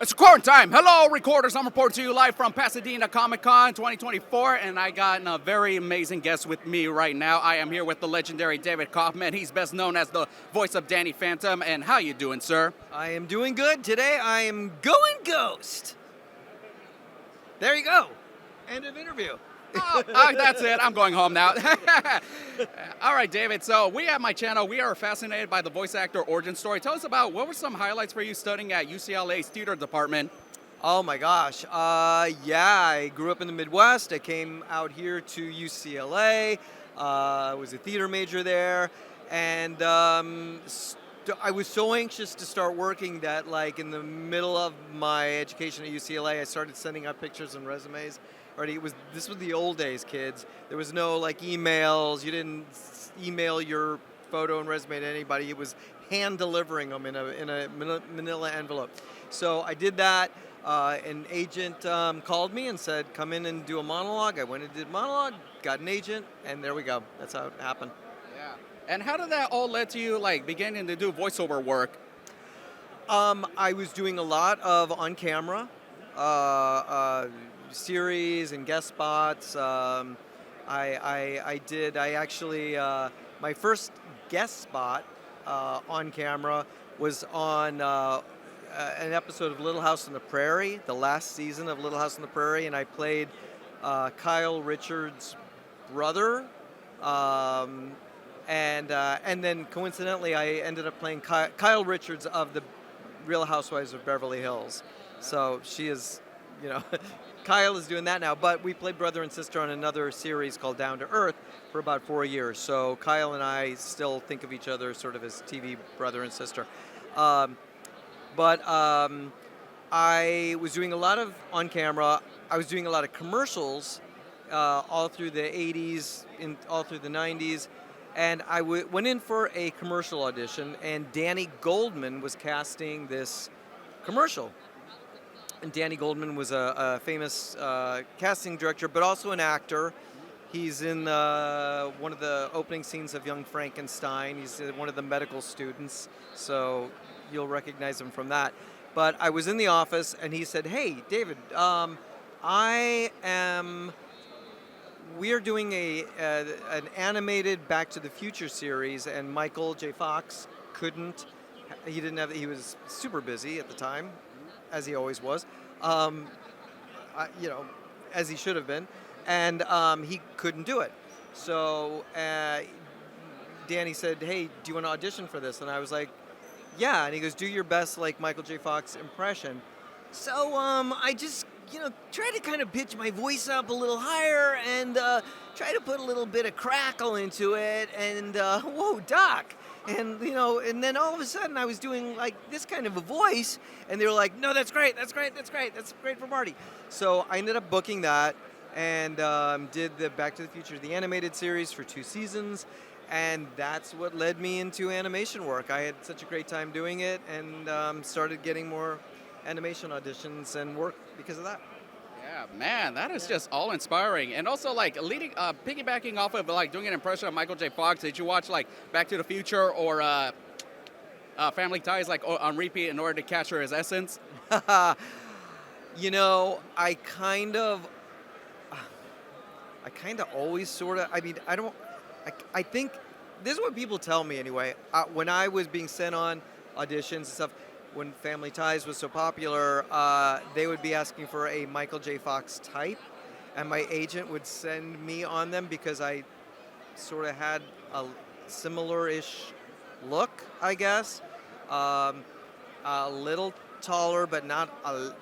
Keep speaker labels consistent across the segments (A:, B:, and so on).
A: It's recording time. Hello, recorders. I'm reporting to you live from Pasadena Comic-Con 2024, and I got a very amazing guest with me right now. I am here with the legendary David Kaufman. He's best known as the voice of Danny Phantom. And how you doing, sir?
B: I am doing good. Today I am going ghost. There you go. End of interview.
A: That's it. I'm going home now. All right, David. So we at my channel, we are fascinated by the voice actor origin story. Tell us about what were some highlights for you studying at UCLA's theater department.
B: Oh my gosh. I grew up in the Midwest. I came out here to UCLA. I was a theater major there. And I was so anxious to start working that, like, in the middle of my education at UCLA, I started sending out pictures and resumes. This was the old days, kids. There was no like emails. You didn't email your photo and resume to anybody. It was hand delivering them in a manila envelope. So I did that. An agent called me and said, "Come in and do a monologue." I went and did a monologue, got an agent, and there we go. That's how it happened.
A: Yeah. And how did that all lead to you like beginning to do voiceover work?
B: I was doing a lot of on camera. Series and guest spots. I actually my first guest spot on camera was on an episode of Little House on the Prairie, the last season of Little House on the Prairie, and I played Kyle Richards' brother. And then coincidentally, I ended up playing Kyle Richards of the Real Housewives of Beverly Hills. So she is, Kyle is doing that now, but we played brother and sister on another series called Down to Earth for about 4 years. So Kyle and I still think of each other sort of as TV brother and sister. But I was doing a lot of on camera. I was doing a lot of commercials all through the 80s, all through the 90s. And I went in for a commercial audition, and Danny Goldman was casting this commercial. And Danny Goldman was a famous casting director, but also an actor. He's in one of the opening scenes of Young Frankenstein. He's one of the medical students, so you'll recognize him from that. But I was in the office, and he said, "Hey, David, we're doing an animated Back to the Future series, and Michael J. Fox couldn't. He was super busy at the time, as he always was, as he should have been, and he couldn't do it. So Danny said, "Hey, do you want to audition for this?" And I was like, "Yeah." And he goes, "Do your best like Michael J. Fox impression." So I just try to kind of pitch my voice up a little higher and try to put a little bit of crackle into it, and whoa, Doc. And and then all of a sudden I was doing like this kind of a voice, and they were like, "No, that's great, that's great, that's great, that's great for Marty." So I ended up booking that and did the Back to the Future, the animated series, for 2 seasons, and that's what led me into animation work. I had such a great time doing it, and started getting more animation auditions and work because of that.
A: Yeah, man, that is just all inspiring. And also, like, piggybacking off of, like, doing an impression of Michael J. Fox, did you watch, like, Back to the Future or Family Ties, like, on repeat in order to capture his essence?
B: I kind of always sort of, I think, this is what people tell me anyway. When I was being sent on auditions and stuff, when Family Ties was so popular, they would be asking for a Michael J. Fox type, and my agent would send me on them because I sort of had a similar-ish look, I guess. A little taller, but not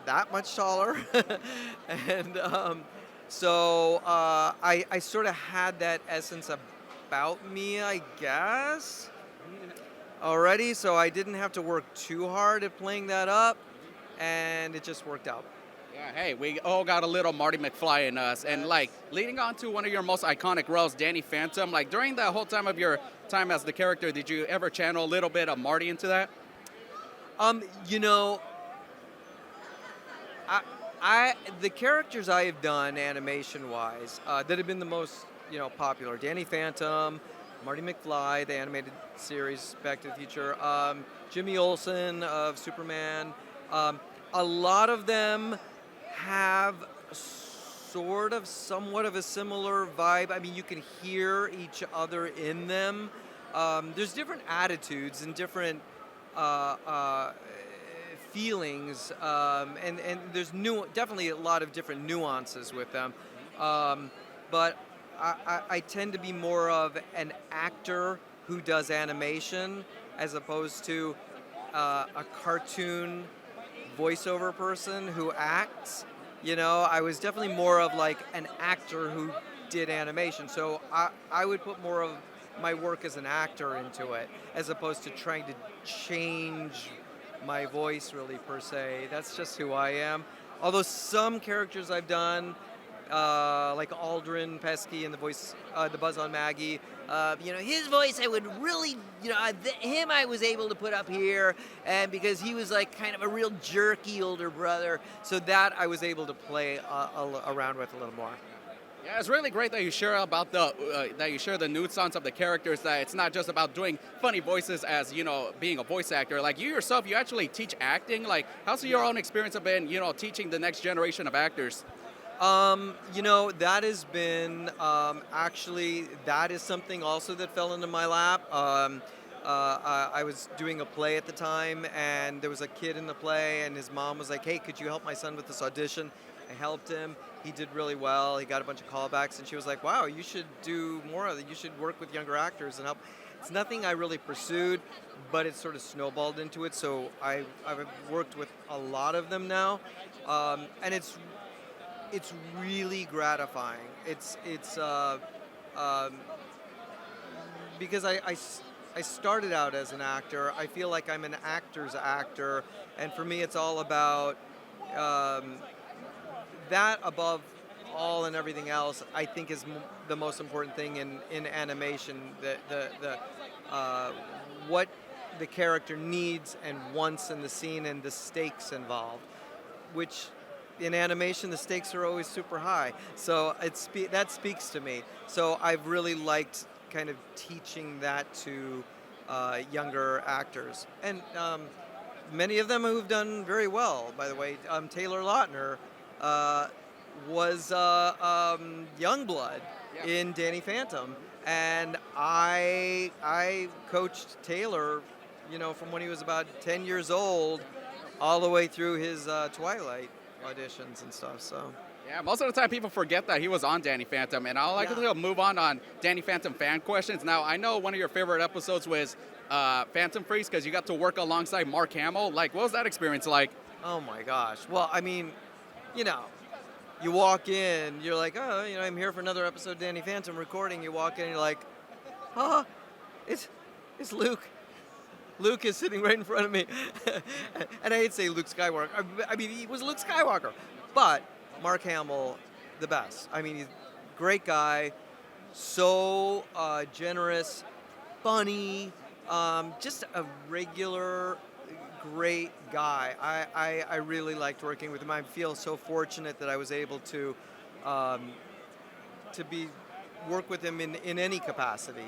B: that much taller. And so I sort of had that essence about me, I guess, already, so I didn't have to work too hard at playing that up, and it just worked out.
A: Yeah, hey, we all got a little Marty McFly in us. And, like, leading on to one of your most iconic roles, Danny Phantom, like, during the whole time of your time as the character, did you ever channel a little bit of Marty into that?
B: The characters I have done animation-wise that have been the most, popular, Danny Phantom, Marty McFly, the animated series Back to the Future, Jimmy Olsen of Superman, A lot of them have sort of somewhat of a similar vibe. I mean, you can hear each other in them. There's different attitudes and different feelings, and there's definitely a lot of different nuances with them. But I tend to be more of an actor who does animation as opposed to a cartoon voiceover person who acts. You know, I was definitely more of like an actor who did animation. So I would put more of my work as an actor into it as opposed to trying to change my voice really per se. That's just who I am. Although some characters I've done, like Aldrin Pesky and the Buzz on Maggie, his voice I would really, him I was able to put up here, and because he was like kind of a real jerky older brother, so that I was able to play around with a little more.
A: Yeah, it's really great that you share about the nuance of the characters. That it's not just about doing funny voices as being a voice actor. Like you yourself, you actually teach acting. Like, how's your own experience of been teaching the next generation of actors?
B: That has been actually that is something also that fell into my lap. I was doing a play at the time, and there was a kid in the play, and his mom was like, "Hey, could you help my son with this audition?" I helped him. He did really well. He got a bunch of callbacks, and she was like, "Wow, you should do more of it. You should work with younger actors and help." It's nothing I really pursued, but it sort of snowballed into it. So I've worked with a lot of them now, and it's really gratifying. It's because I started out as an actor. I feel like I'm an actor's actor, and for me, it's all about that above all and everything else. I think is the most important thing in animation. The what the character needs and wants in the scene and the stakes involved, which in animation the stakes are always super high. So that speaks to me. So I've really liked kind of teaching that to younger actors, and many of them who've done very well. By the way, Taylor Lautner was Youngblood in Danny Phantom, and I coached Taylor, from when he was about 10 years old, all the way through his Twilight auditions and stuff. So.
A: Yeah, most of the time people forget that he was on Danny Phantom, and I'll to move on Danny Phantom fan questions. Now, I know one of your favorite episodes was Phantom Freeze because you got to work alongside Mark Hamill. Like, what was that experience like?
B: Oh my gosh. Well, I mean, you walk in, you're like, oh, I'm here for another episode of Danny Phantom recording. You walk in, and you're like, oh, it's Luke. Luke is sitting right in front of me. And I hate to say Luke Skywalker. I mean, he was Luke Skywalker. But Mark Hamill, the best. I mean, he's a great guy, so generous, funny, just a regular, great guy. I really liked working with him. I feel so fortunate that I was able to work with him in any capacity.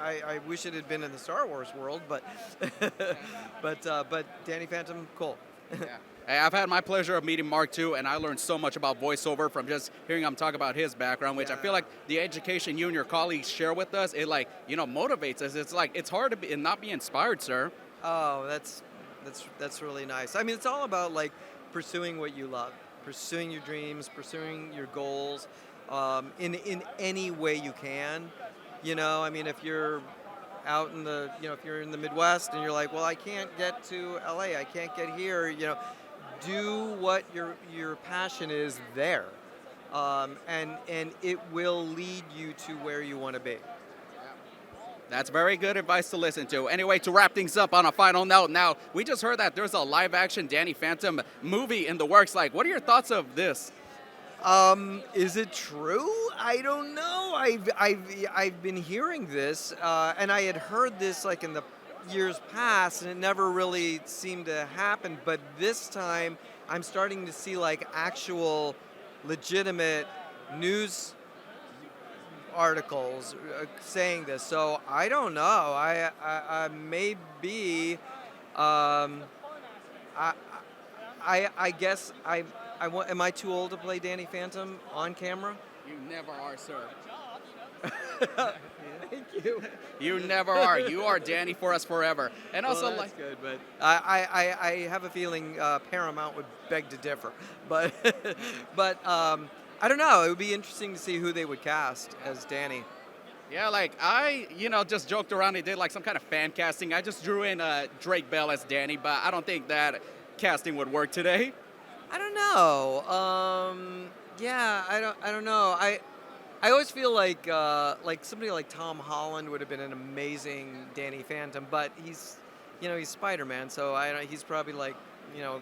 B: I wish it had been in the Star Wars world, but but Danny Phantom, cool.
A: Yeah. Hey, I've had my pleasure of meeting Mark too, and I learned so much about voiceover from just hearing him talk about his background, which I feel like the education you and your colleagues share with us, it motivates us. It's like it's hard to not be inspired, sir.
B: Oh, that's really nice. I mean, it's all about like pursuing what you love, pursuing your dreams, pursuing your goals, in any way you can. I mean, if you're out in the, if you're in the Midwest and you're like, well, I can't get to LA, I can't get here, do what your passion is there, and it will lead you to where you want to be.
A: That's very good advice to listen to. Anyway, to wrap things up on a final note, now, we just heard that there's a live-action Danny Phantom movie in the works. Like, what are your thoughts of this?
B: Is it true? I don't know. I've been hearing this, and I had heard this like in the years past, and it never really seemed to happen. But this time, I'm starting to see like actual, legitimate news articles saying this. So I don't know. I maybe. I guess am I too old to play Danny Phantom on camera?
A: You never are, sir.
B: Thank you.
A: You never are. You are Danny for us forever. And also,
B: Well, that's good, but I have a feeling Paramount would beg to differ. But I don't know. It would be interesting to see who they would cast as Danny.
A: yeah, like just joked around and did like some kind of fan casting. I just drew in Drake Bell as Danny, but I don't think that casting would work today.
B: I don't know. Yeah, I don't know. I always feel like somebody like Tom Holland would have been an amazing Danny Phantom, but he's Spider-Man, so he's probably like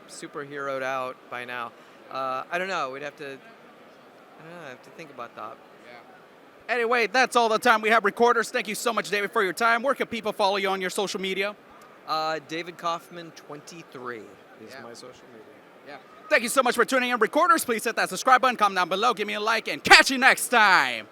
B: superheroed out by now. I don't know. I have to think about that.
A: Yeah. Anyway, that's all the time we have, recorders. Thank you so much, David, for your time. Where can people follow you on your social media?
B: David Kaufman 23 is my social media.
A: Yeah. Thank you so much for tuning in, recorders. Please hit that subscribe button, comment down below, give me a like, and catch you next time.